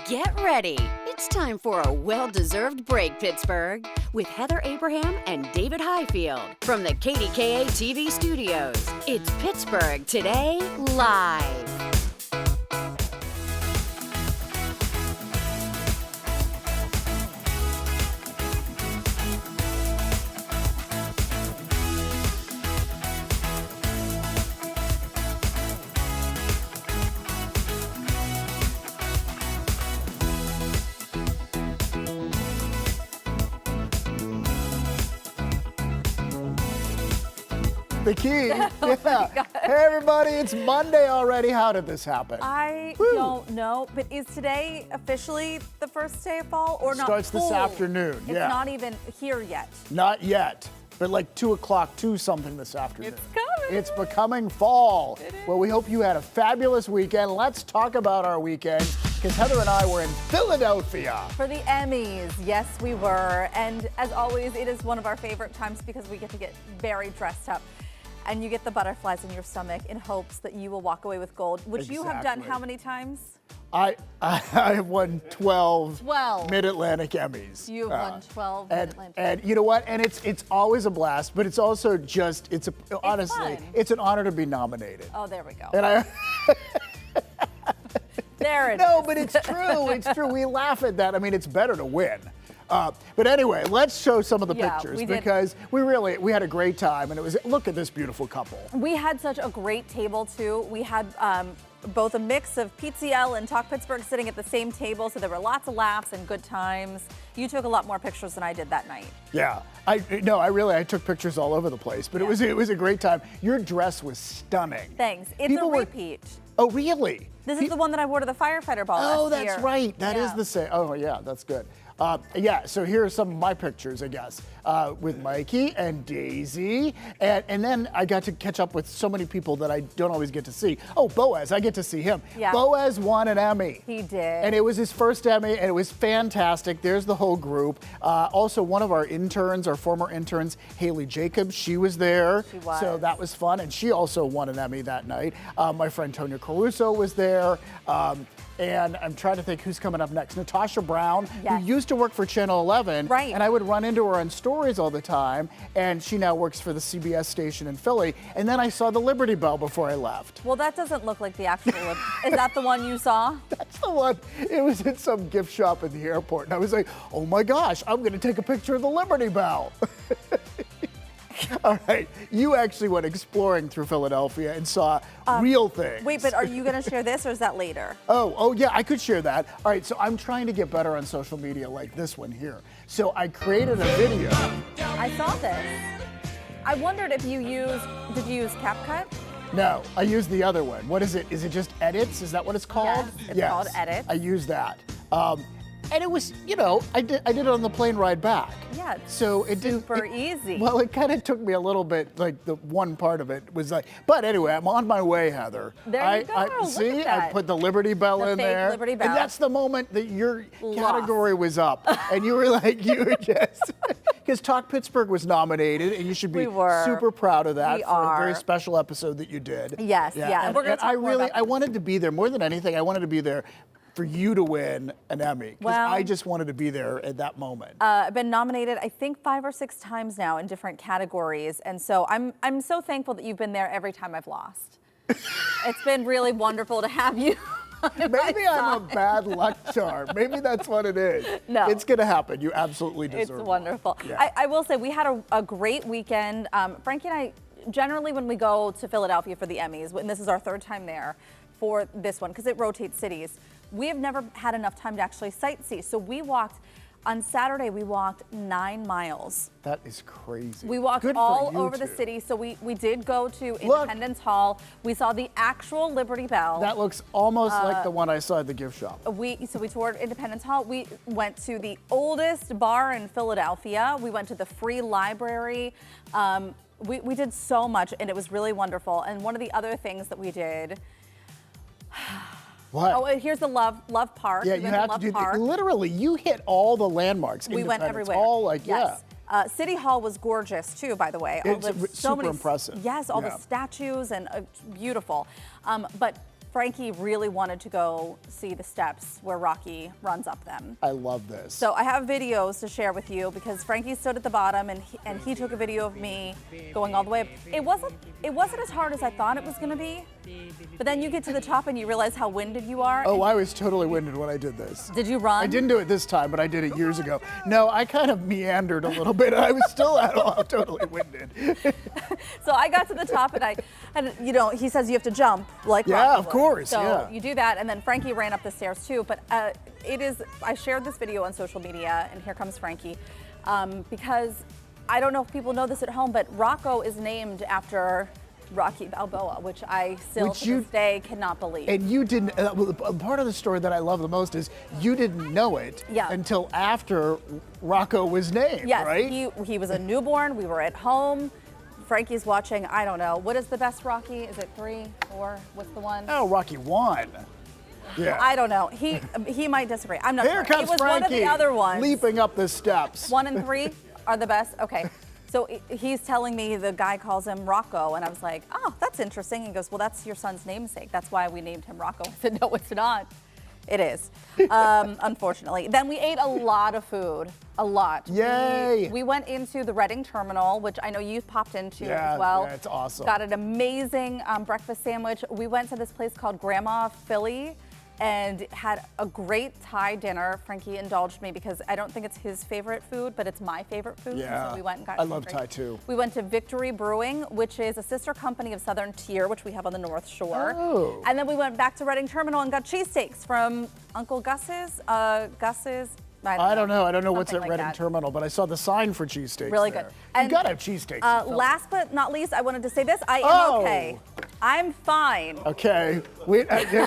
Get ready. It's time for a well-deserved break, Pittsburgh, with Heather Abraham and David Highfield from the KDKA-TV studios. It's Pittsburgh Today Live. The key. Oh Yeah. Hey everybody, it's Monday already. How did this happen? I don't know, but is today officially the first day of fall or not? Starts this full? afternoon. It's yeah. not even here yet. Not yet, but like 2 o'clock, 2 something this afternoon. It's coming. It's becoming fall. It is. Well, we hope you had a fabulous weekend. Let's talk about our weekend because Heather and I were in Philadelphia. For the Emmys, yes, we were. And as always, it is one of our favorite times because we get to get very dressed up. And you get the butterflies in your stomach in hopes that you will walk away with gold, which you have done how many times? I have won 12 12 Mid-Atlantic Emmys. You've won 12 Mid-Atlantic. And you know what? And it's always a blast, but it's also just honestly, fun. it's an honor to be nominated. Oh, there we go. And I There it is. No, but it's true. It's true. We laugh at that. I mean, it's better to win. But anyway, let's show some of the pictures we did. because we had a great time, and it was, look at this beautiful couple. We had such a great table too. We had both a mix of PTL and Talk Pittsburgh sitting at the same table, so there were lots of laughs and good times. You took a lot more pictures than I did that night. Yeah, I took pictures all over the place, but Yeah. it was a great time. Your dress was stunning. Thanks. It's People a were- repeat. Oh, really? This is the one that I wore to the firefighter ball Oh, last that's year. right. That is Yeah. the same. Oh, yeah, that's good. Yeah, so here are some of my pictures, I guess, with Mikey and Daisy. And then I got to catch up with so many people that I don't always get to see. Oh, Boaz, I get to see him. Yeah. Boaz won an Emmy. He did. And it was his first Emmy, and it was fantastic. There's the whole group. Also, one of our interns, our former interns, Haley Jacobs, she was there. She was. So that was fun, and she also won an Emmy that night. My friend Tonya Caruso was there. And I'm trying to think who's coming up next. Natasha Brown, Yes. who used to work for Channel 11. Right. And I would run into her on stories all the time. And she now works for the CBS station in Philly. And then I saw the Liberty Bell before I left. Well, that doesn't look like the actual. Is that the one you saw? That's the one. It was in some gift shop at the airport. And I was like, oh my gosh, I'm going to take a picture of the Liberty Bell. All right, you actually went exploring through Philadelphia and saw real things. Wait, but are you going to share this or is that later? Oh yeah, I could share that. All right, so I'm trying to get better on social media like this one here. So I created a video. I saw this. I wondered if did you use CapCut? No, I used the other one. What is it? Is it just edits? Is that what it's called? Yes, it's called edits. I used that. And it was, I did it on the plane ride back. Yeah, So it didn't. super easy. Well, it kind of took me a little bit, like the one part of it was like, but anyway, I'm on my way, Heather. There you go, look See, at that. I put the Liberty Bell The in fake there. Liberty Bell. And that's the moment that your Lost. category was up. And you were like, you were just, because Talk Pittsburgh was nominated, and you should be We were. super proud of that We for a very are. special episode that you did. Yes, yeah. And, We're gonna and talk I more really, about I this. wanted to be there more than anything. I wanted to be there for you to win an Emmy, because Well- I just wanted to be there at that moment. I've been nominated, I think, 5 or 6 times now in different categories, and so I'm so thankful that you've been there every time I've lost. It's been really wonderful to have you. Maybe I'm a bad luck charm. Maybe that's what it is. No. It's going to happen. You absolutely deserve It's one. wonderful. Yeah. I will say we had a great weekend. Frankie and I, generally when we go to Philadelphia for the Emmys, and this is our 3rd time there for this one because it rotates cities, we have never had enough time to actually sightsee. So on Saturday, we walked 9 miles. That is crazy. We walked Good for all you over the two. city. So we did go to Independence Hall. We saw the actual Liberty Bell. That looks almost like the one I saw at the gift shop. So we toured Independence Hall. We went to the oldest bar in Philadelphia. We went to the Free Library. We did so much, and it was really wonderful. And one of the other things that we did. What? Oh, and here's the Love Park. Yeah, We you went to have to Love do Park. literally, you hit all the landmarks. We went Independence everywhere. Hall, like, yes. City Hall was gorgeous too, by the way. It's There's super impressive. Yes, all Yeah. the statues and beautiful. But Frankie really wanted to go see the steps where Rocky runs up them. I love this. So I have videos to share with you because Frankie stood at the bottom and he took a video of me going all the way up. It wasn't as hard as I thought it was going to be, but then you get to the top and you realize how winded you are. Oh, I was totally winded when I did this. Did you run? I didn't do it this time, but I did it years ago. No, I kind of meandered a little bit. I was still totally winded. So I got to the top and you know, he says you have to jump like Yeah, Rocky of would. course, So yeah. you do that, and then Frankie ran up the stairs too. But I shared this video on social media, and here comes Frankie, because I don't know if people know this at home, but Rocco is named after Rocky Balboa, which I still to this day cannot believe. And you didn't, part of the story that I love the most is you didn't know it until after Rocco was named, yes, right? he was a newborn. We were at home. Frankie's watching, I don't know, what is the best Rocky? Is it 3, 4? What's the one? Oh, Rocky 1. Yeah. I don't know. He might disagree. I'm not Here sure. comes It was Frankie one of the other ones. leaping up the steps. 1 and 3 are the best? Okay. So he's telling me the guy calls him Rocco, and I was like, oh, that's interesting. He goes, well, that's your son's namesake. That's why we named him Rocco. I said, no, it's not. It is, unfortunately. Then we ate a lot of food, a lot. Yay! We went into the Reading Terminal, which I know you popped into as well. Yeah, it's awesome. Got an amazing breakfast sandwich. We went to this place called Grandma Philly and had a great Thai dinner. Frankie indulged me because I don't think it's his favorite food, but it's my favorite food. Yeah, so we went and got I love Thai too. We went to Victory Brewing, which is a sister company of Southern Tier, which we have on the North Shore. Oh. And then we went back to Reading Terminal and got cheesesteaks from Uncle Gus's. I don't know what's at like Reading that. Terminal, but I saw the sign for cheesesteaks. Really there. good. You And, gotta have cheesesteaks. Last but not least, I wanted to say this. I am okay. I'm fine. Okay. Wait, is there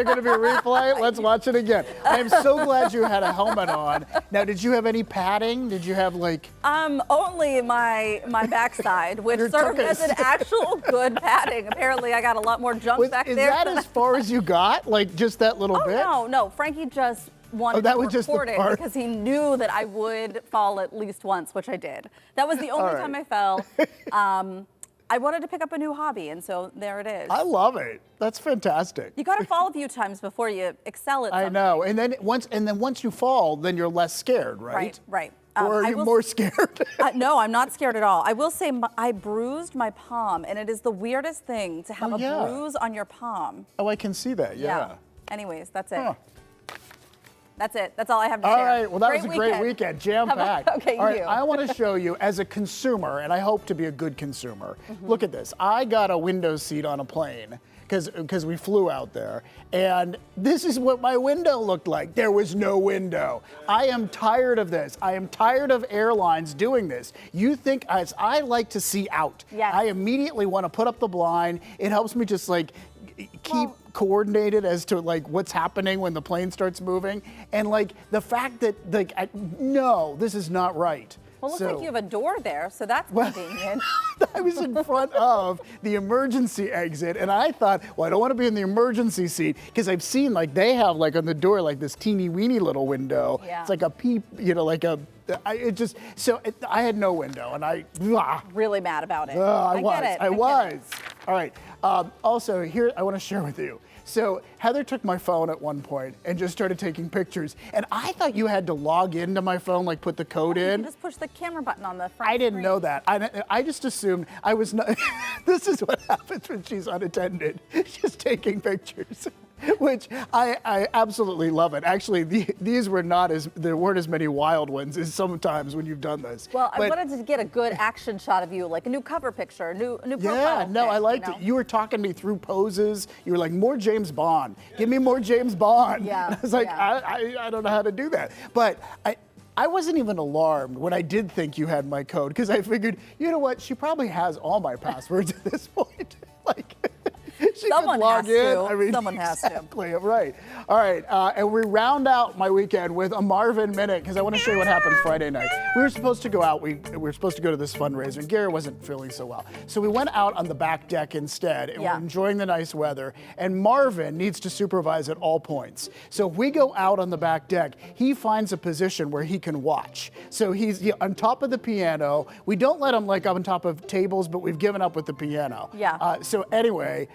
going to be a replay? Let's watch it again. I am so glad you had a helmet on. Now, did you have any padding? Did you have like? Only my backside, which Your served as tuchus. an actual good padding. Apparently, I got a lot more junk back Is there. that as far as you got? Like just that little bit? No. Frankie just wanted that to was just the record it part. because he knew that I would fall at least once, which I did. That was the only All right. time I fell. I wanted to pick up a new hobby, and so there it is. I love it. That's fantastic. You got to fall a few times before you excel at I something. know. And then once you fall, then you're less scared, right? Right. Or are you more scared? No, I'm not scared at all. I will say I bruised my palm, and it is the weirdest thing to have a bruise on your palm. Oh, I can see that. Yeah. Anyways, that's it. Huh. That's it. That's all I have to All share. right, well, that was a great weekend, jam-packed. Okay, All right, you. I want to show you, as a consumer, and I hope to be a good consumer, Mm-hmm. look at this. I got a window seat on a plane, because we flew out there, and this is what my window looked like. There was no window. I am tired of this. I am tired of airlines doing this. You think, as I like to see out. Yes. I immediately want to put up the blind. It helps me just like keep coordinated as to like what's happening when the plane starts moving, and like the fact that like no, this is not right. Well, it looks like you have a door there, so that's convenient. I was in front of the emergency exit, and I thought, well, I don't want to be in the emergency seat because I've seen like they have like on the door like this teeny weeny little window. Yeah. It's like a peep, I had no window, and I. Really mad about it. I get it. I get was. it. All right. Also, here I want to share with you. So Heather took my phone at one point and just started taking pictures. And I thought you had to log into my phone, like put the code You in. just push the camera button on the front I didn't screen. know that. I just assumed I was not. This is what happens when she's unattended. She's taking pictures. Which I absolutely love it. Actually, these were there weren't as many wild ones as sometimes when you've done this. Well, I But- wanted to get a good action shot of you, like a new cover picture, a new profile. Yeah, no, I pic, liked it. You were talking me through poses. You were like, more James Bond. Give me more James Bond. Yeah, And I was like, yeah. I don't know how to do that. But I wasn't even alarmed when I did think you had my code, because I figured, you know what, she probably has all my passwords at this point. Like, she Someone could log has in. to. I mean, Someone has to. exactly, right. All right, and we round out my weekend with a Marvin Minute, because I want to show you what happened Friday night. We were supposed to go out. We were supposed to go to this fundraiser, and Gary wasn't feeling so well. So we went out on the back deck instead, and we're enjoying the nice weather. And Marvin needs to supervise at all points. So if we go out on the back deck, he finds a position where he can watch. So he's on top of the piano. We don't let him like up on top of tables, but we've given up with the piano. Yeah. So anyway,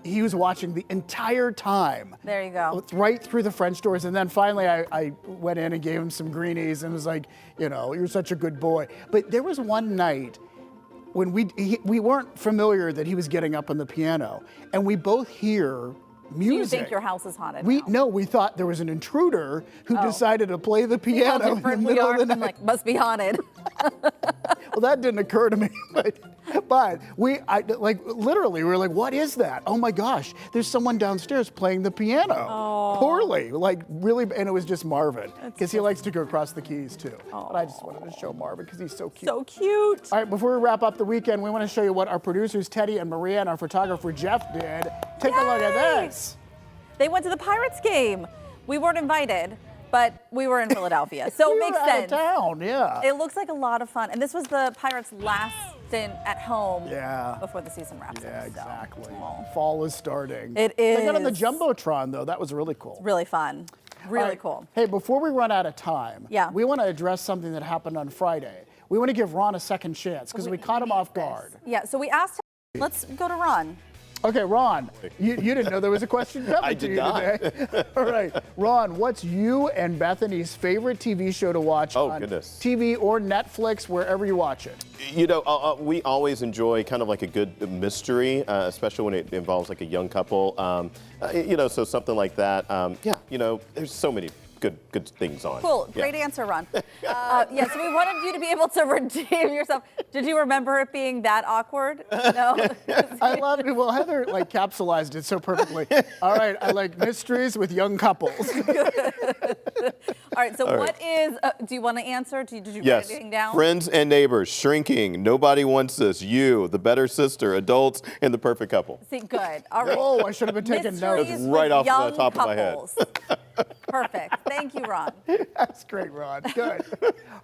he was watching the entire time. There you go. Right through the French doors. And then finally I went in and gave him some greenies and was like, you know, you're such a good boy. But there was one night when we weren't familiar that he was getting up on the piano, and we both hear music. So you think your house is haunted now? No, we thought there was an intruder who decided to play the piano in the middle of the night. Like, must be haunted. Well, that didn't occur to me, but we literally, we were like, what is that? Oh my gosh, there's someone downstairs playing the piano poorly, like really, and it was just Marvin, because he likes to go across the keys too. But I just wanted to show Marvin because he's so cute. So cute. All right, before we wrap up the weekend, we want to show you what our producers Teddy and Maria and our photographer Jeff did. Take a look at this. They went to the Pirates game. We weren't invited, but we were in Philadelphia, so it makes sense. Out of town, yeah. It looks like a lot of fun, and this was the Pirates' last stint at home before the season wraps up. Yeah, exactly. So. Fall is starting. It is. They got on the Jumbotron, though. That was really cool. Really fun. Really cool. Hey, before we run out of time, we want to address something that happened on Friday. We want to give Ron a second chance because we caught him off guard. Yeah, so we asked him, let's go to Ron. Okay, Ron, you didn't know there was a question coming to you today. All right, Ron, what's you and Bethany's favorite TV show to watch on TV or Netflix, wherever you watch it? You know, we always enjoy kind of like a good mystery, especially when it involves like a young couple. You know, so something like that. Yeah, you know, there's so many good things on. Cool, great answer, Ron. So we wanted you to be able to redeem yourself. Did you remember it being that awkward? No? I love it. Well, Heather capsulized it so perfectly. All right, I like mysteries with young couples. All right, so what is, do you want to answer? Did you write anything down? Friends and neighbors, shrinking, nobody wants this, you, the better sister, adults, and the perfect couple. See, good. All right. Oh, I should have been taking notes. That's right off the top of my head. Perfect. Thank you, Ron. That's great, Ron. Good.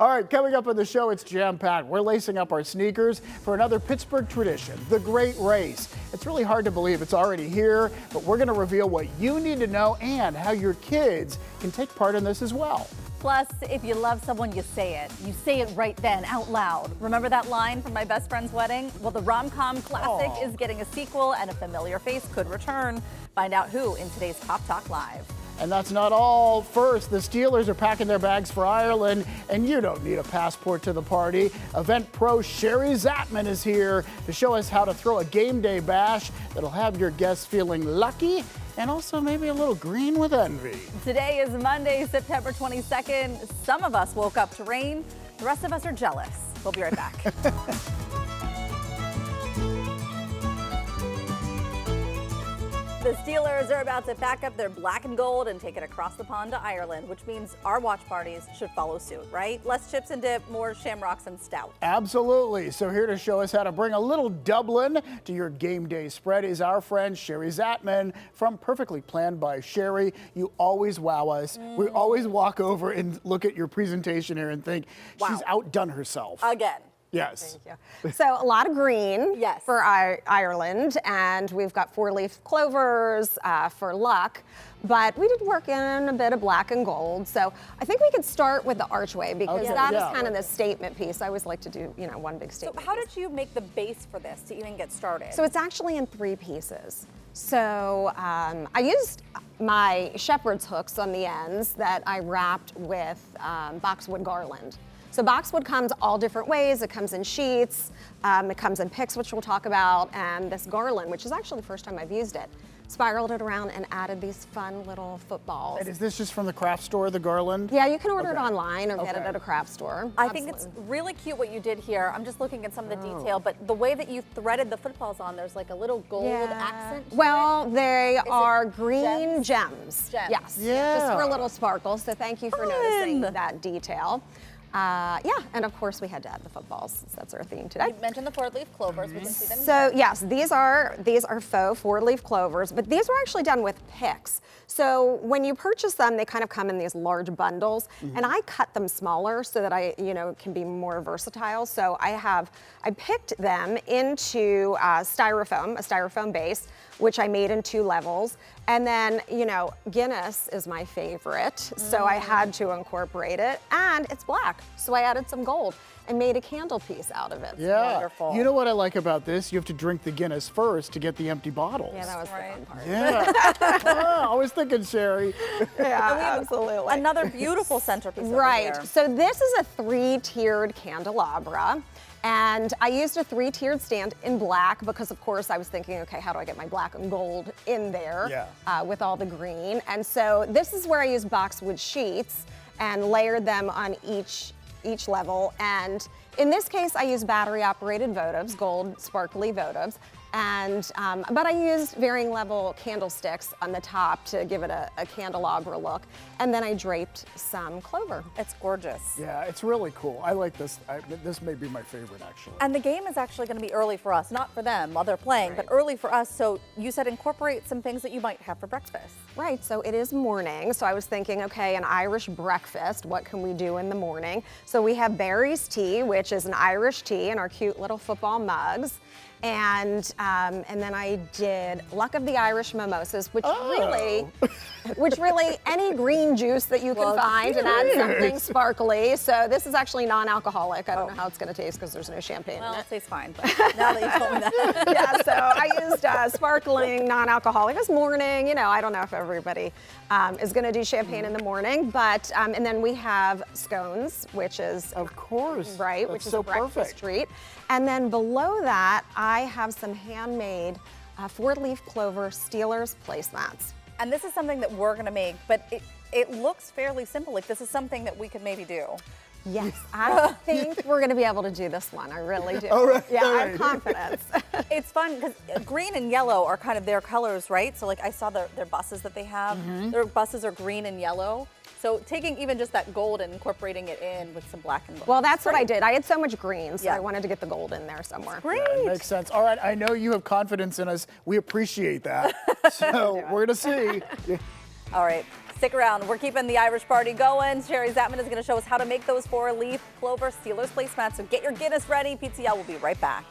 All right, coming up on the show, it's jam-packed. We're lacing up our sneakers for another Pittsburgh tradition, the Great Race. It's really hard to believe it's already here, but we're going to reveal what you need to know and how your kids can take part in this as well. Plus, if you love someone, you say it. You say it right then, out loud. Remember that line from My Best Friend's Wedding? Well, the rom-com classic is getting a sequel, and a familiar face could return. Find out who in today's Pop Talk Live. And that's not all. First, the Steelers are packing their bags for Ireland, and you don't need a passport to the party. Event pro Sherry Zatman is here to show us how to throw a game day bash that'll have your guests feeling lucky and also maybe a little green with envy. Today is Monday, September 22nd. Some of us woke up to rain. The rest of us are jealous. We'll be right back. The Steelers are about to pack up their black and gold and take it across the pond to Ireland, which means our watch parties should follow suit, right? Less chips and dip, more shamrocks and stout. Absolutely. So here to show us how to bring a little Dublin to your game day spread is our friend Sherry Zatman from Perfectly Planned by Sherry. You always wow us. We always walk over and look at your presentation here and think she's outdone herself. Again. Yes. Thank you. So a lot of green for Ireland, and we've got 4-leaf clovers for luck, but we did work in a bit of black and gold. So I think we could start with the archway because that is kind of the statement piece. I always like to do, you know, one big statement. So how did you make the base for this to even get started? So it's actually in 3 pieces. So I used my shepherd's hooks on the ends that I wrapped with boxwood garland. So boxwood comes all different ways. It comes in sheets, it comes in picks, which we'll talk about, and this garland, which is actually the first time I've used it. Spiraled it around and added these fun little footballs. And is this just from the craft store, the garland? Yeah, you can order it online or get it at a craft store. I think it's really cute what you did here. I'm just looking at some of the detail, but the way that you threaded the footballs on, there's like a little gold accent. Well, they are green gems. Yes, just for a little sparkle, so thank you for noticing that detail. And of course we had to add the footballs since that's our theme today. You mentioned the 4-leaf clovers. We can see them So yes, these are faux 4-leaf clovers, but these were actually done with picks. So when you purchase them, they kind of come in these large bundles, and I cut them smaller so that I, can be more versatile. So I picked them into a styrofoam base. which I made in 2 levels. And then, you know, Guinness is my favorite, so I had to incorporate it. And it's black, so I added some gold and made a candle piece out of it. Yeah. Wonderful. You know what I like about this? You have to drink the Guinness first to get the empty bottles. Yeah, that was the fun part. Yeah. I was thinking, Sherry. Yeah, absolutely. Another beautiful centerpiece over Right. here. So this is a 3-tiered candelabra. And I used a 3-tiered stand in black because, of course, I was thinking, okay, how do I get my black and gold in there with all the green? And so this is where I used boxwood sheets and layered them on each level. And in this case, I used battery-operated votives, gold sparkly votives. And, but I used varying level candlesticks on the top to give it a candelabra look. And then I draped some clover. It's gorgeous. Yeah, it's really cool. I like this. This may be my favorite, actually. And the game is actually going to be early for us, not for them while they're playing, but early for us. So you said incorporate some things that you might have for breakfast. Right, so it is morning. So I was thinking, okay, an Irish breakfast, what can we do in the morning? So we have Barry's tea, which is an Irish tea in our cute little football mugs. And then I did Luck of the Irish Mimosas, which really any green juice that you can find and add something sparkly. So this is actually non-alcoholic. I don't know how it's going to taste because there's no champagne Well, in it it. tastes fine, but now that you told me that. Yeah, so I used sparkling non-alcoholic this morning. You know, I don't know if everybody is going to do champagne in the morning, but and then we have scones, which is Of course. right, That's which is so a breakfast perfect. treat. And then below that, I have some handmade 4-leaf clover Steelers placemats. And this is something that we're going to make, but it looks fairly simple. Like this is something that we could maybe do. Yes, I think we're going to be able to do this one. I really do. All right, Yeah, all I have right. confidence. It's fun because green and yellow are kind of their colors, right? So like I saw their buses that they have. Their buses are green and yellow. So taking even just that gold and incorporating it in with some black and gold. Well, that's what I did. I had so much green, so Yeah. I wanted to get the gold in there somewhere. Great. That makes sense. All right, I know you have confidence in us. We appreciate that. So we're going to see. All right, stick around. We're keeping the Irish party going. Sherry Zatman is going to show us how to make those 4-leaf clover Steelers placemats. So get your Guinness ready. PTL will be right back.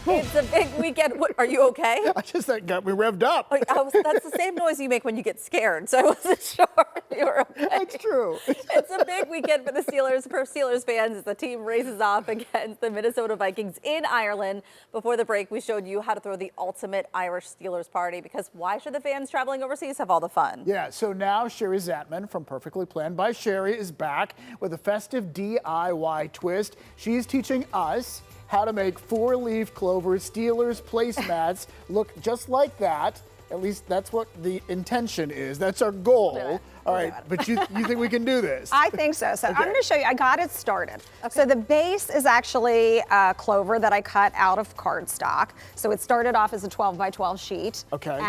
It's a big weekend. What, are you okay? I just that got me revved up. That's the same noise you make when you get scared, so I wasn't sure if you were okay. It's true. It's a big weekend for the Steelers. For Steelers fans, as the team races off against the Minnesota Vikings in Ireland. Before the break, we showed you how to throw the ultimate Irish Steelers party, because why should the fans traveling overseas have all the fun? Yeah, so now Sherry Zatman from Perfectly Planned by Sherry is back with a festive DIY twist. She's teaching us how to make 4-leaf clover Steelers placemats look just like that. At least that's what the intention is. That's our goal. All right, but you think we can do this? I think so. So I'm going to show you. I got it started. So the base is actually clover that I cut out of cardstock. So it started off as a 12 by 12 sheet. Okay.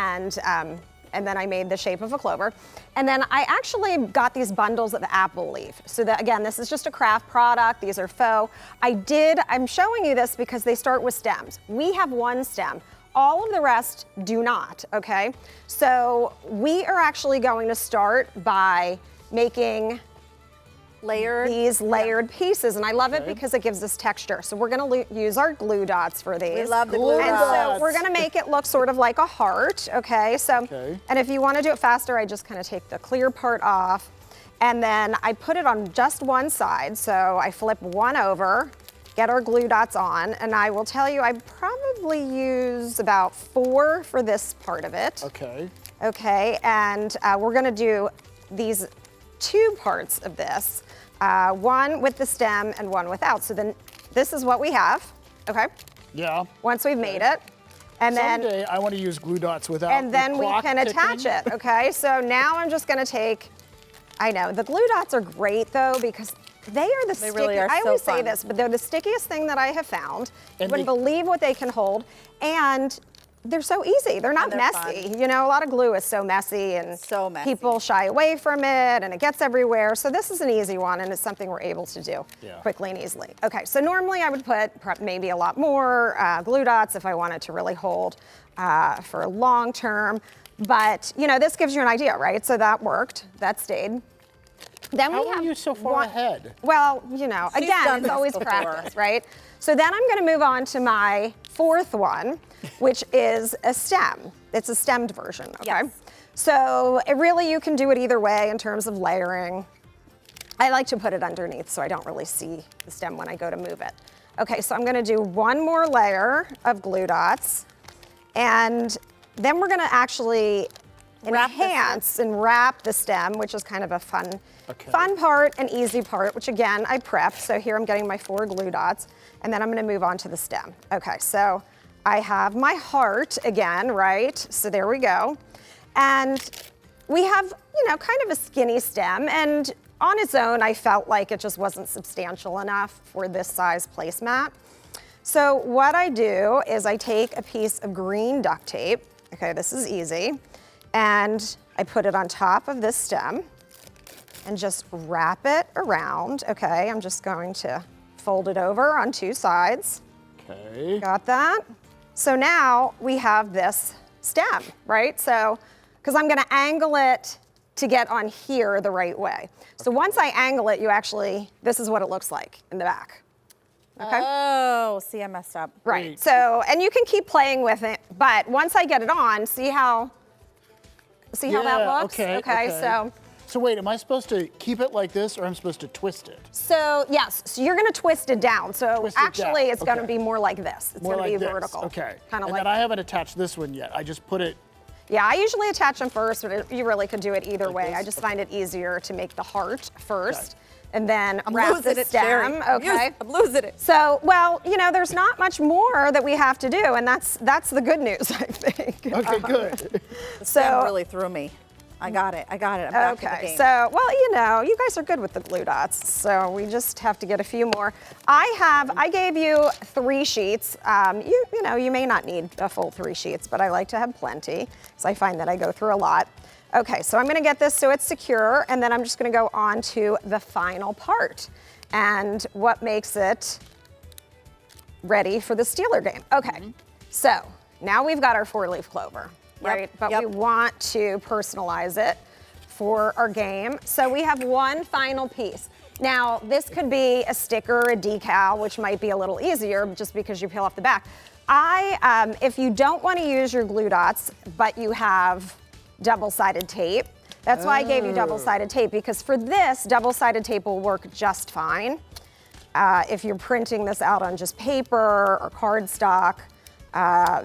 And then I made the shape of a clover. And then I actually got these bundles of apple leaf. So that, again, this is just a craft product. These are faux. I'm showing you this because they start with stems. We have one stem. All of the rest do not, okay? So we are actually going to start by making these layered pieces, and I love it because it gives us texture. So we're going to use our glue dots for these. We love the glue And dots. so we're going to make it look sort of like a heart, okay? So, and if you want to do it faster, I just kind of take the clear part off, and then I put it on just one side. So I flip one over, get our glue dots on, and I will tell you I probably use about 4 for this part of it. Okay. Okay, and we're going to do these 2 parts of this, one with the stem and one without. So then this is what we have, okay? Yeah. Once we've made it. And Someday I want to use glue dots without and then the we clock can attach ticking. it, okay? So now I'm just going to take, I know, the glue dots are great though because they are the stickiest. really are I so always say fun. this, but they're the stickiest thing that I have found. You And wouldn't they- believe what they can hold. And they're so easy. They're not they're messy. You know, a lot of glue is so messy and So messy. people shy away from it and it gets everywhere. So this is an easy one and it's something we're able to do quickly and easily. Okay, so normally I would put maybe a lot more glue dots if I wanted to really hold for long term. But, you know, this gives you an idea, right? So that worked. That stayed. Then How we have are you so far ahead? Well, you know, She's again, done it's this always before. practice, right? So then I'm going to move on to my fourth one, which is a stem. It's a stemmed version, okay? Yes. So really, you can do it either way in terms of layering. I like to put it underneath so I don't really see the stem when I go to move it. Okay, so I'm going to do one more layer of glue dots, and then we're going to actually enhance and wrap the stem, which is kind of a fun part and easy part, which again, I prepped. So here I'm getting my 4 glue dots, and then I'm gonna move on to the stem. Okay, so I have my heart again, right? So there we go. And we have, you know, kind of a skinny stem, and on its own, I felt like it just wasn't substantial enough for this size placemat. So what I do is I take a piece of green duct tape. Okay, this is easy. And I put it on top of this stem and just wrap it around. Okay, I'm just going to fold it over on 2 sides. Okay. Got that? So now we have this stem, right? So, because I'm gonna angle it to get on here the right way. So once I angle it, you actually, this is what it looks like in the back. Okay? Oh, see, I messed up. Right, so, and you can keep playing with it, but once I get it on, see how that looks? Okay. So wait, am I supposed to keep it like this, or I'm supposed to twist it? yes, so you're gonna twist it down. So Twist it actually, down, it's gonna okay. be more like this. It's More gonna like be this. vertical. Okay. Kind of and like then I haven't attached this one yet. I just put it. Yeah, I usually attach them first, but you really could do it either way. this? I just find it easier to make the heart first, and then I'm wrap losing the it, Sherry. stem. Okay. I'm losing it. So, well, you know, there's not much more that we have to do, and that's the good news, I think. Okay, good. The stem So- really threw me. I got it. I'm back to the Okay, game. so, well, you know, you guys are good with the glue dots, so we just have to get a few more. I gave you 3 sheets. You know, you may not need a full 3 sheets, but I like to have plenty, because I find that I go through a lot. Okay, so I'm gonna get this so it's secure, and then I'm just gonna go on to the final part, and what makes it ready for the Steeler game. Okay, so now we've got our 4-leaf clover. Right, but we want to personalize it for our game. So we have one final piece. Now, this could be a sticker, a decal, which might be a little easier just because you peel off the back. If you don't want to use your glue dots, but you have double-sided tape, that's why I gave you double-sided tape, because for this, double-sided tape will work just fine. If you're printing this out on just paper or cardstock,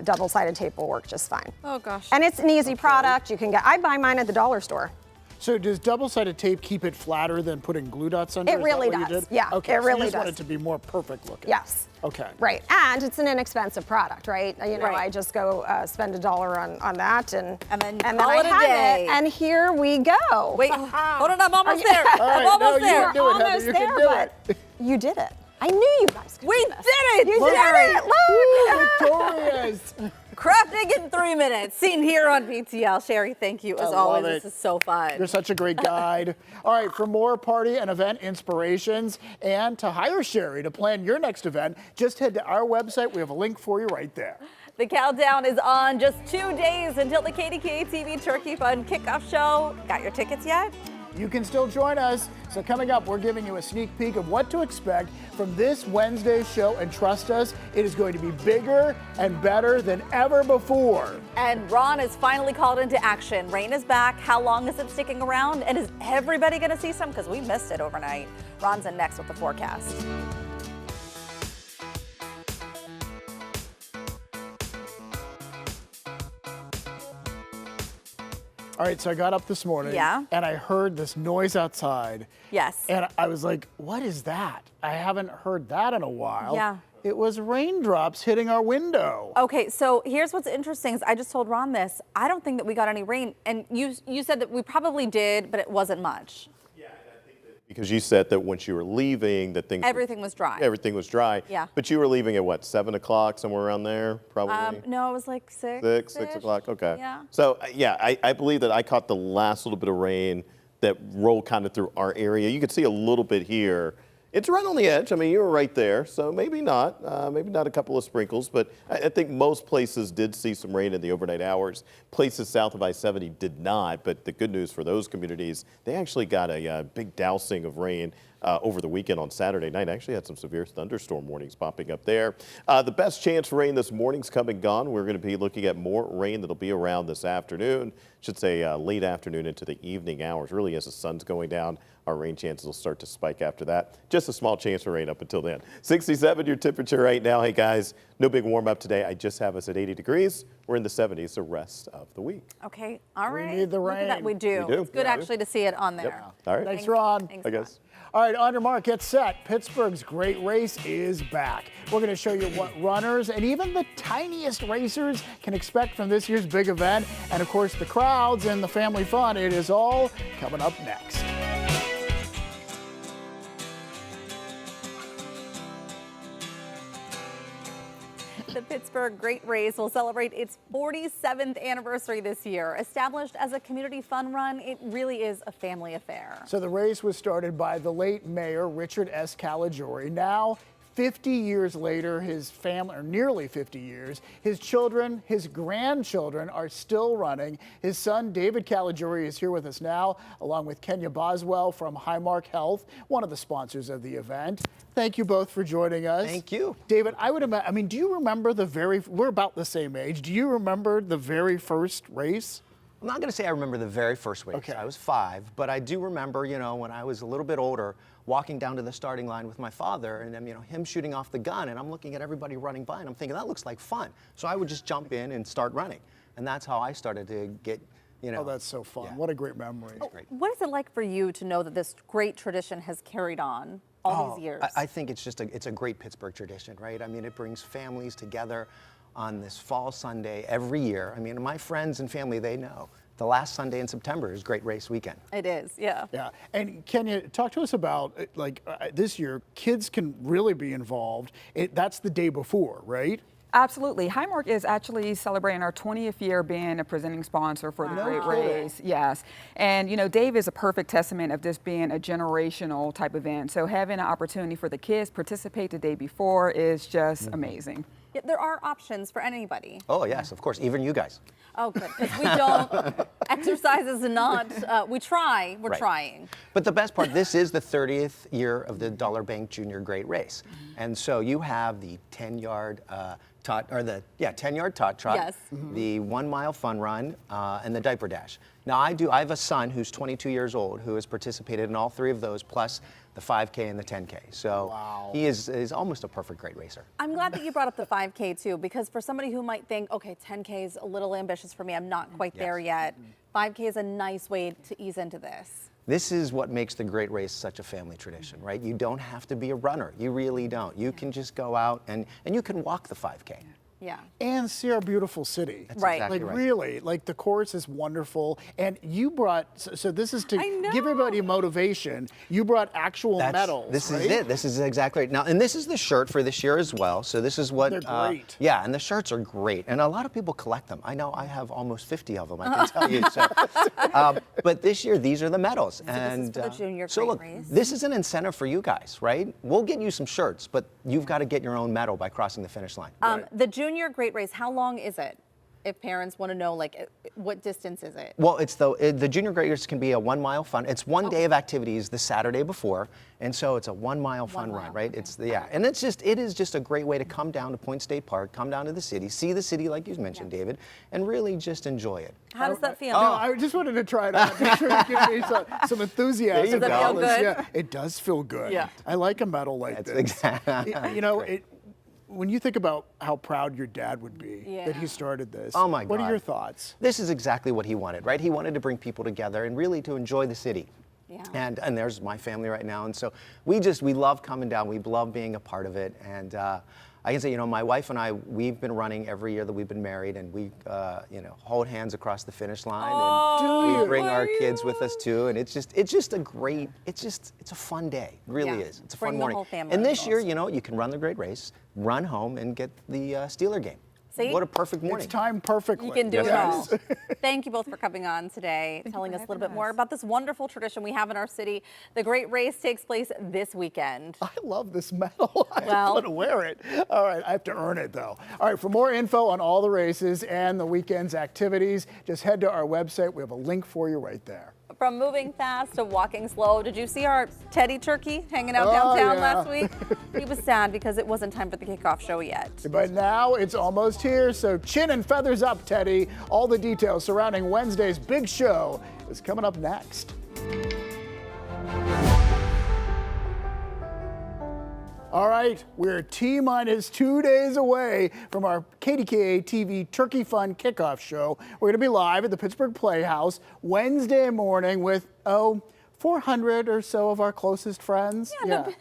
double-sided tape will work just fine. Oh gosh. And it's an easy product. You can get, I buy mine at the dollar store. So does double-sided tape keep it flatter than putting glue dots under? It Is that really what you does. did? Yeah, Okay, it so really you just want does. it to be more perfect looking. Yes. Okay. Right, and it's an inexpensive product, right? You know, Right. I just go spend $1 on that, and then I call it a have day. it, and here we go. Wait, hold on, I'm almost there. All right, I'm almost no, there. you can do it, Heather, Almost you can there, do but it. you did it. I knew you guys could We do did this. it! You did Sherry. it! Look! Victorious. Crafting in 3 minutes, seen here on PTL. Sherry, thank you as I love always. it. This is so fun. You're such a great guide. All right, for more party and event inspirations and to hire Sherry to plan your next event, just head to our website. We have a link for you right there. The countdown is on. Just 2 days until the KDKA-TV Turkey Fun kickoff show. Got your tickets yet? You can still join us. So coming up, we're giving you a sneak peek of what to expect from this Wednesday's show. And trust us, it is going to be bigger and better than ever before. And Ron is finally called into action. Rain is back. How long is it sticking around? And is everybody going to see some? Because we missed it overnight. Ron's in next with the forecast. All right, so I got up this morning Yeah. and I heard this noise outside. Yes. And I was like, what is that? I haven't heard that in a while. Yeah. It was raindrops hitting our window. Okay, so here's what's interesting is I just told Ron this. I don't think that we got any rain. And you said that we probably did, but it wasn't much. Because you said that once you were leaving, that things Everything was dry. everything was dry. Yeah. But you were leaving at what, 7 o'clock, somewhere around there, probably? No, it was like 6. 6 o'clock, okay. Yeah. So, yeah, I believe that I caught the last little bit of rain that rolled kind of through our area. You could see a little bit here It's right on the edge. I mean, you were right there, so maybe not a couple of sprinkles, but I think most places did see some rain in the overnight hours. Places south of I-70 did not, but the good news for those communities, they actually got a big dousing of rain over the weekend on Saturday night. Actually had some severe thunderstorm warnings popping up there. The best chance for rain this morning's come and gone. We're going to be looking at more rain that'll be around this afternoon. Should say late afternoon into the evening hours. Really, as the sun's going down, our rain chances will start to spike after that. Just a small chance for rain up until then. 67 your temperature right now. Hey guys, no big warm up today. I just have us at 80 degrees. We're in the 70s the rest of the week. Okay, all right. We need the Look at that, rain. we do. We do. It's good actually to see it on there. Yep. All right. Thanks, Ron. Thanks, I Ron. guess. All right, on your mark, get set. Pittsburgh's Great Race is back. We're going to show you what runners and even the tiniest racers can expect from this year's big event. And of course, the crowds and the family fun. It is all coming up next. The Pittsburgh Great Race will celebrate its 47th anniversary this year. Established as a community fun run, it really is a family affair. So the race was started by the late mayor, Richard S. Caligiuri. Now, 50 years later, his family, or nearly 50 years, his children, his grandchildren are still running. His son, David Caligiuri, is here with us now, along with Kenya Boswell from Highmark Health, one of the sponsors of the event. Thank you both for joining us. Thank you. David, I mean, do you remember we're about the same age. Do you remember the very first race? I'm not going to say I remember the very first race. Okay. I was 5, but I do remember, when I was a little bit older, walking down to the starting line with my father and him shooting off the gun, and I'm looking at everybody running by and I'm thinking, that looks like fun. So I would just jump in and start running. And that's how I started to get, Oh, that's so fun. Yeah. What a great memory. Great. What is it like for you to know that this great tradition has carried on all these years? I think it's a great Pittsburgh tradition, right? I mean, it brings families together on this fall Sunday every year. I mean, my friends and family, they know. The last Sunday in September is Great Race Weekend. It is, yeah. Yeah, and Kenya, talk to us about, this year, kids can really be involved. That's the day before, right? Absolutely. Highmark is actually celebrating our 20th year being a presenting sponsor for the Great Race. Yes. And, Dave is a perfect testament of this being a generational type event. So having an opportunity for the kids participate the day before is just amazing. Yeah, there are options for anybody. Oh, yes, of course, even you guys. Oh, good, because we don't, exercise is not, we try, we're Right. trying. But the best part, this is the 30th year of the Dollar Bank Junior Great Race. And so you have the 10-yard 10-yard tot trot, Yes. the 1-mile fun run, and the diaper dash. Now I have a son who's 22 years old who has participated in all 3 of those, plus the 5K and the 10K. So he is almost a perfect great racer. I'm glad that you brought up the 5K too, because for somebody who might think, okay, 10K is a little ambitious for me, I'm not quite there yet. 5K is a nice way to ease into this. This is what makes the Great Race such a family tradition, right? You don't have to be a runner. You really don't. You can just go out and you can walk the 5K. Yeah. And see our beautiful city. That's Right. exactly Like right. really, like the course is wonderful, and you brought. So this is to I know. give everybody motivation. You brought actual medals. This right? is it. This is exactly right. Now, and this is the shirt for this year as well. So this is what. They're great. Yeah, and the shirts are great, and a lot of people collect them. I know I have almost 50 of them. I can tell you. So, but this year these are the medals, this is for the Junior so Great look, Race. this is an incentive for you guys, right? We'll get you some shirts, but you've got to get your own medal by crossing the finish line. The Junior Great Race, how long is it? If parents want to know, like, what distance is it? Well, it's the Junior Great Race can be a 1-mile fun. It's one day of activities the Saturday before, and so it's a 1-mile fun run, right? It's and it is just a great way to come down to Point State Park, come down to the city, see the city like you mentioned, David, and really just enjoy it. How does that feel? No, I just wanted to try it out. Make sure you give me some enthusiasm. There you Does it go. feel good? Yeah, it does feel good. Yeah. I like a medal like That's this. exactly. When you think about how proud your dad would be that he Yeah. started this, Oh my what are God. your thoughts? This is exactly what he wanted, right? He wanted to bring people together and really to enjoy the city. Yeah. And there's my family right now, and so we love coming down. We love being a part of it, and I can say, my wife and I, we've been running every year that we've been married, and we, hold hands across the finish line, and we bring our kids with us too, and it's just a great, it's a fun day, it really Yeah. is. It's a Bring fun the morning. whole family. And this year, you can run the Great Race, run home, and get the Steeler game. See? What a perfect morning. It's timed perfectly. You can do it all. Yes. Thank you both for coming on today, telling us a little bit more about this wonderful tradition we have in our city. The Great Race takes place this weekend. I love this medal. I Well- want to wear it. All right, I have to earn it though. All right, for more info on all the races and the weekend's activities, just head to our website. We have a link for you right there. From moving fast to walking slow, did you see our Teddy Turkey hanging out Oh, downtown yeah. last week? He was sad because it wasn't time for the kickoff show yet. But now it's almost here, so chin and feathers up, Teddy. All the details surrounding Wednesday's big show is coming up next. All right, we're T-minus 2 days away from our KDKA-TV Turkey Fun kickoff show. We're going to be live at the Pittsburgh Playhouse Wednesday morning with, 400 or so of our closest friends. No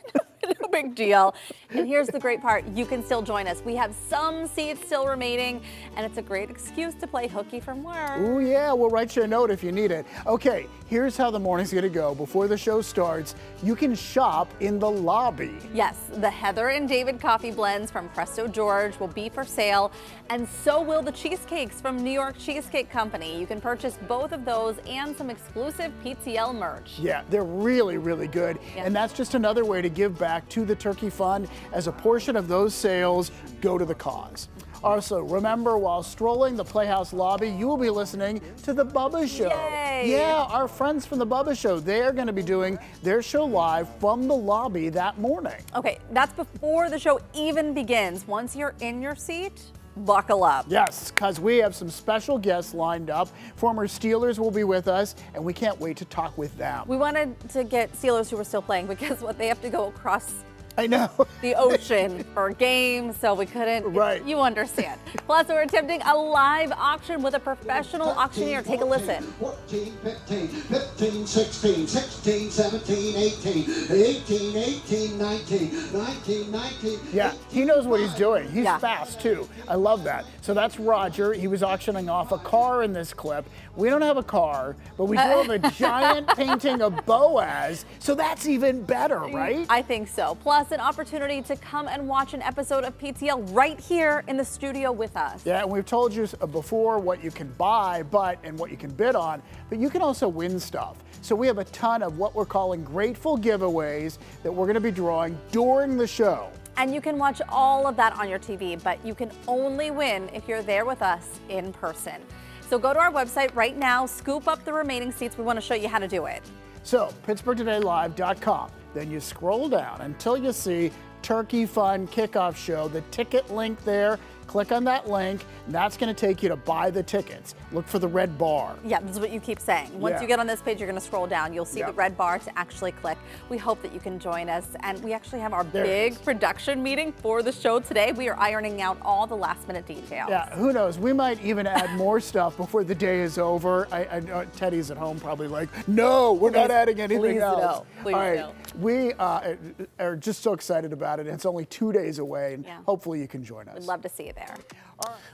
big deal. And here's the great part. You can still join us. We have some seats still remaining, and it's a great excuse to play hooky from work. Ooh, yeah, we'll write you a note if you need it. Okay, here's how the morning's going to go. Before the show starts, you can shop in the lobby. Yes, the Heather and David coffee blends from Presto George will be for sale, and so will the cheesecakes from New York Cheesecake Company. You can purchase both of those and some exclusive PTL merch. Yeah, they're really, really good. Yeah. And that's just another way to give back to the Turkey Fund as a portion of those sales go to the cause. Also, remember, while strolling the Playhouse lobby, you will be listening to The Bubba Show. Yay! Yeah, our friends from The Bubba Show, they're going to be doing their show live from the lobby that morning. Okay, that's before the show even begins. Once you're in your seat, buckle up. Yes, because we have some special guests lined up. Former Steelers will be with us, and we can't wait to talk with them. We wanted to get Steelers who were still playing because what they have to go across I know. the ocean for a game, so we couldn't. Right. You understand. Plus, we're attempting a live auction with a professional auctioneer. Take a listen. 14, 15, 15, 16, 16, 17, 18, 18, 18, 19, 19, 19. Yeah, he knows what he's doing. He's Yeah. fast too. I love that. So that's Roger. He was auctioning off a car in this clip. We don't have a car, but we do have a giant painting of Boaz. So that's even better, right? I think so. Plus, an opportunity to come and watch an episode of PTL right here in the studio with us. Yeah, and we've told you before what you can buy, and what you can bid on, but you can also win stuff. So we have a ton of what we're calling grateful giveaways that we're going to be drawing during the show. And you can watch all of that on your TV, but you can only win if you're there with us in person. So go to our website right now, scoop up the remaining seats. We want to show you how to do it. So, PittsburghTodayLive.com. Then you scroll down until you see Turkey Fun Kickoff Show, the ticket link there. Click on that link, and that's going to take you to buy the tickets. Look for the red bar. Yeah, this is what you keep saying. Once Yeah. you get on this page, you're going to scroll down. You'll see Yep. the red bar to actually click. We hope that you can join us. And we actually have our There it big is. production meeting for the show today. We are ironing out all the last minute details. Yeah, who knows? We might even add more stuff before the day is over. I know Teddy's at home probably like, no, we're not adding anything please else. no, please All right, no. we are just so excited about it. It's only 2 days away, and Yeah. hopefully you can join us. We'd love to see you there.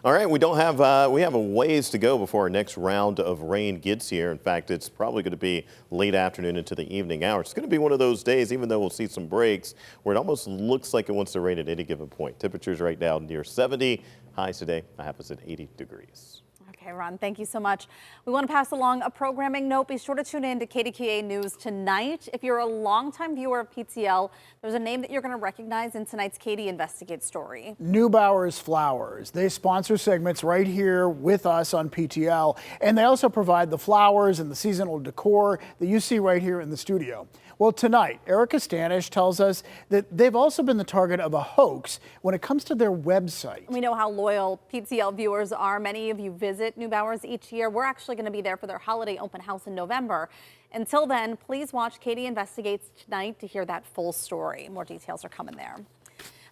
All right, we have a ways to go before our next round of rain gets here. In fact, it's probably going to be late afternoon into the evening hours. It's going to be one of those days, even though we'll see some breaks, where it almost looks like it wants to rain at any given point. Temperatures right now near 70. Highs today, happens at 80 degrees. Okay, Ron, thank you so much. We want to pass along a programming note. Be sure to tune in to KDKA News tonight. If you're a longtime viewer of PTL, there's a name that you're going to recognize in tonight's Katie Investigate story. Neubauer's Flowers. They sponsor segments right here with us on PTL, and they also provide the flowers and the seasonal decor that you see right here in the studio. Well, tonight, Erica Stanish tells us that they've also been the target of a hoax when it comes to their website. We know how loyal PTL viewers are. Many of you visit Neubauer's each year. We're actually going to be there for their holiday open house in November. Until then, please watch Katie Investigates tonight to hear that full story. More details are coming there.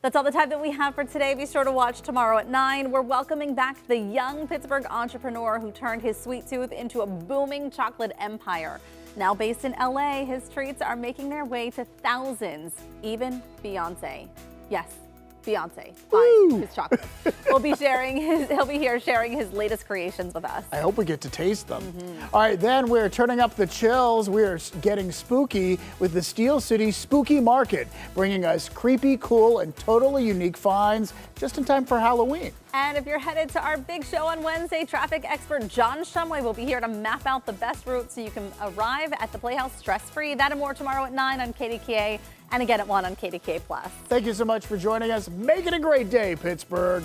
That's all the time that we have for today. Be sure to watch tomorrow at 9. We're welcoming back the young Pittsburgh entrepreneur who turned his sweet tooth into a booming chocolate empire. Now based in LA, his treats are making their way to thousands, even Beyonce. Yes, Beyonce Woo! buys his chocolate. He'll be here sharing his latest creations with us. I hope we get to taste them. All right, then we're turning up the chills. We're getting spooky with the Steel City Spooky Market, bringing us creepy, cool, and totally unique finds just in time for Halloween. And if you're headed to our big show on Wednesday, traffic expert John Shumway will be here to map out the best route so you can arrive at the Playhouse stress-free. That and more tomorrow at 9 on KDKA and again at 1 on KDKA+. Thank you so much for joining us. Make it a great day, Pittsburgh.